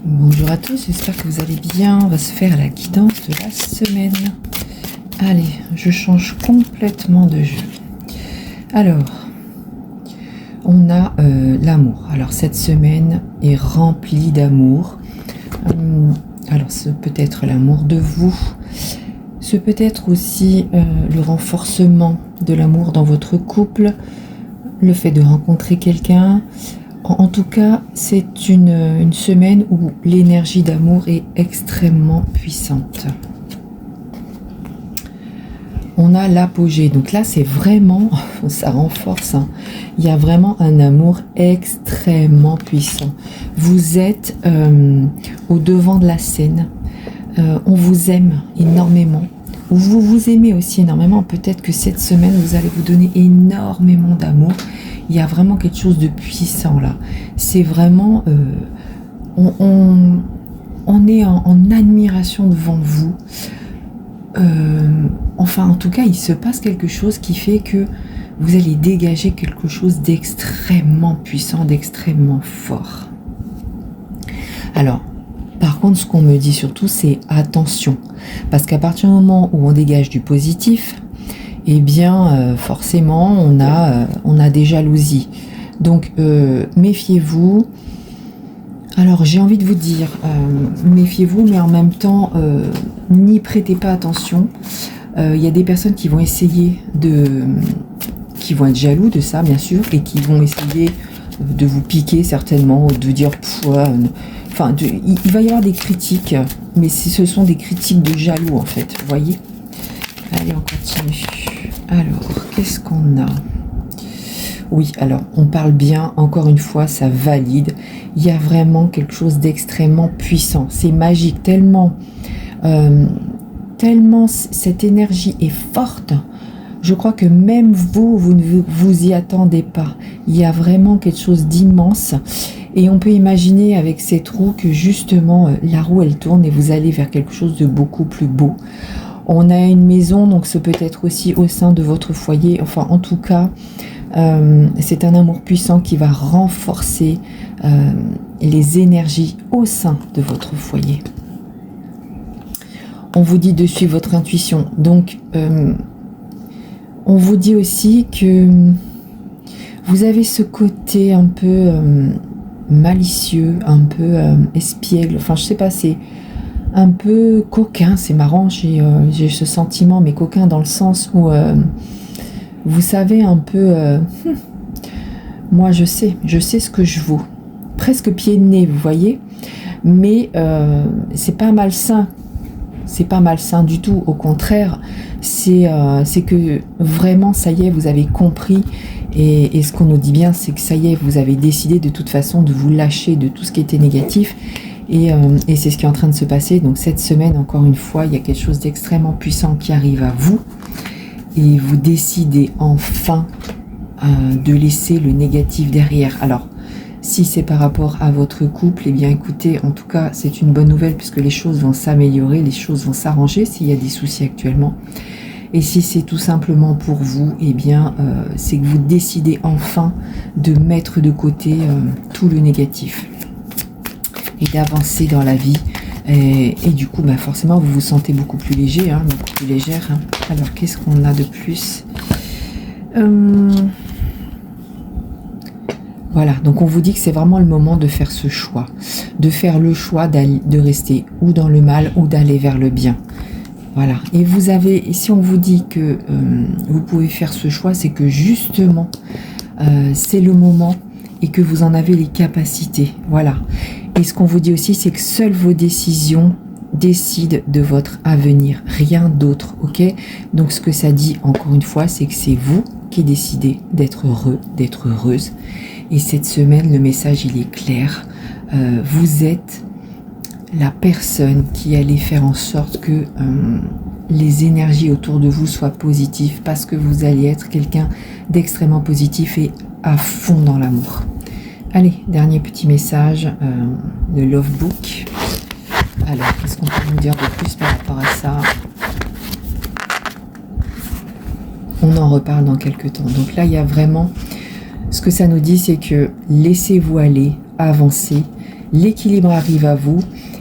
Bonjour à tous, j'espère que vous allez bien. On va se faire la guidance de la semaine. Allez, je change complètement de jeu. Alors, on a l'amour. Alors, cette semaine est remplie d'amour. Alors, ce peut être l'amour de vous. Ce peut être aussi le renforcement de l'amour dans votre couple. Le fait de rencontrer quelqu'un. En tout cas, c'est une semaine où l'énergie d'amour est extrêmement puissante. On a l'apogée. Donc là, c'est vraiment, ça renforce. Hein. Il y a vraiment un amour extrêmement puissant. Vous êtes au devant de la scène. On vous aime énormément. Vous vous aimez aussi énormément. Peut-être que cette semaine, vous allez vous donner énormément d'amour. Il y a vraiment quelque chose de puissant là. C'est vraiment... on est en admiration devant vous. Enfin, en tout cas, il se passe quelque chose qui fait que vous allez dégager quelque chose d'extrêmement puissant, d'extrêmement fort. Alors, par contre, ce qu'on me dit surtout, c'est attention. Parce qu'à partir du moment où on dégage du positif, eh bien, forcément, on a des jalousies. Donc, méfiez-vous. Alors, j'ai envie de vous dire, méfiez-vous, mais en même temps, n'y prêtez pas attention. Il y a des personnes qui vont essayer qui vont être jaloux de ça, bien sûr, et qui vont essayer de vous piquer certainement, ou de dire, enfin, il va y avoir des critiques, mais ce sont des critiques de jaloux, en fait, vous voyez. Allez, on continue. Alors, qu'est-ce qu'on a? Oui, alors, on parle bien, encore une fois, ça valide. Il y a vraiment quelque chose d'extrêmement puissant. C'est magique, tellement cette énergie est forte. Je crois que même vous ne vous y attendez pas. Il y a vraiment quelque chose d'immense. Et on peut imaginer avec cette roue que justement, la roue, elle tourne et vous allez vers quelque chose de beaucoup plus beau. On a une maison, donc ce peut être aussi au sein de votre foyer. Enfin, en tout cas, c'est un amour puissant qui va renforcer les énergies au sein de votre foyer. On vous dit de suivre votre intuition. Donc, on vous dit aussi que vous avez ce côté un peu malicieux, un peu espiègle. Enfin, je sais pas, c'est un peu coquin, c'est marrant, j'ai ce sentiment, mais coquin dans le sens où vous savez un peu, moi je sais ce que je vaux, presque pied de nez, vous voyez, mais c'est pas malsain du tout, au contraire, c'est que vraiment ça y est, vous avez compris, et ce qu'on nous dit bien, c'est que ça y est, vous avez décidé de toute façon de vous lâcher de tout ce qui était négatif. Et c'est ce qui est en train de se passer. Donc cette semaine, encore une fois, il y a quelque chose d'extrêmement puissant qui arrive à vous. Et vous décidez enfin de laisser le négatif derrière. Alors, si c'est par rapport à votre couple, eh bien écoutez, en tout cas, c'est une bonne nouvelle puisque les choses vont s'améliorer, les choses vont s'arranger s'il y a des soucis actuellement. Et si c'est tout simplement pour vous, eh bien, c'est que vous décidez enfin de mettre de côté tout le négatif. Et d'avancer dans la vie. Et du coup, bah forcément, vous vous sentez beaucoup plus léger, hein, beaucoup plus légère. Hein. Alors, qu'est-ce qu'on a de plus? Voilà, donc on vous dit que c'est vraiment le moment de faire ce choix. De faire le choix de rester ou dans le mal ou d'aller vers le bien. Voilà. Et si on vous dit que vous pouvez faire ce choix, c'est que justement, c'est le moment et que vous en avez les capacités. Voilà. Et ce qu'on vous dit aussi, c'est que seules vos décisions décident de votre avenir, rien d'autre, ok? Donc ce que ça dit, encore une fois, c'est que c'est vous qui décidez d'être heureux, d'être heureuse. Et cette semaine, le message, il est clair. Vous êtes la personne qui allait faire en sorte que les énergies autour de vous soient positives, parce que vous allez être quelqu'un d'extrêmement positif et à fond dans l'amour. Allez, dernier petit message, le Love Book. Alors, qu'est-ce qu'on peut nous dire de plus par rapport à ça? On en reparle dans quelques temps. Donc là, il y a vraiment... Ce que ça nous dit, c'est que laissez-vous aller, avancez, l'équilibre arrive à vous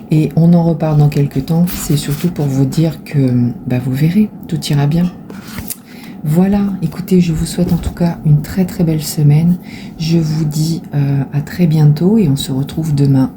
et on en repart dans quelques temps. C'est surtout pour vous dire que vous verrez, tout ira bien. Voilà, écoutez, je vous souhaite en tout cas une très très belle semaine. Je vous dis à très bientôt et on se retrouve demain